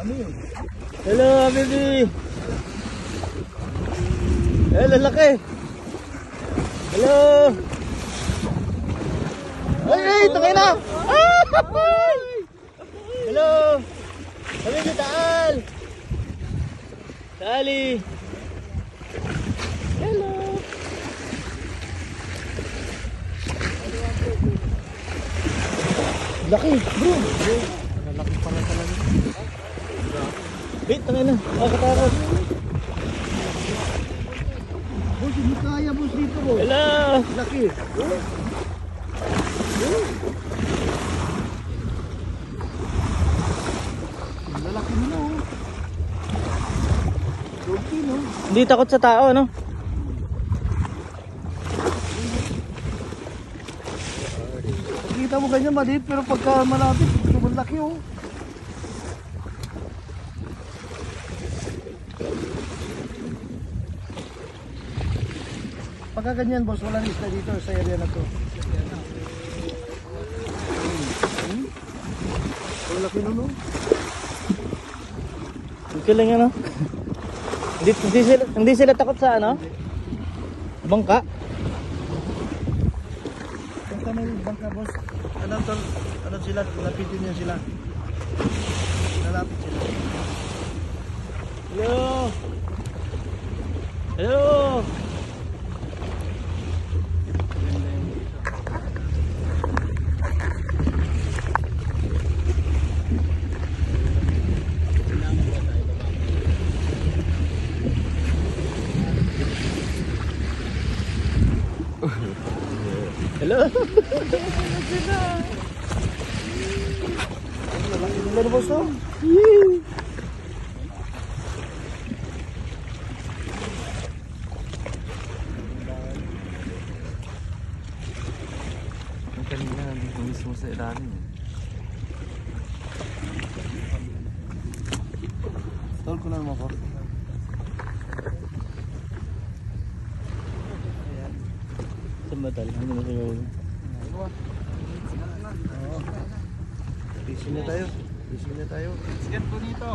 Ano yun? Hello, baby. Eh, lalaki. Hello. Ay, tangay na. Hello. Kami si Taal. Taali. Hello. Laki, bro. Laki pala talaga. Wait, tangay na. Nakakatakot. Boss, hindi kaya boss dito boss. Hello. Laki. Lalaki mo na oh. Laki no. Hindi takot sa tao, no? Pagkita mo ganyan maliit pero pagka malapit, sobrang laki oh. Pagka ganyan boss, walang isla dito sa area na to. Ang laki nun no. Okay lang yan, no? Hindi sila takot sa ano? Bangka? Pagka may bangka boss, ano sila, lapitin niya sila. Lalapit sila. Hello. Hello. Hello. Lalaki nila na boss no. Ang kanina dito mismo sa ilalim. Tol ko na naman ko. Sa batal, hindi mo siguro. Fishing na tayo. Fishing na tayo. Siyan po nito.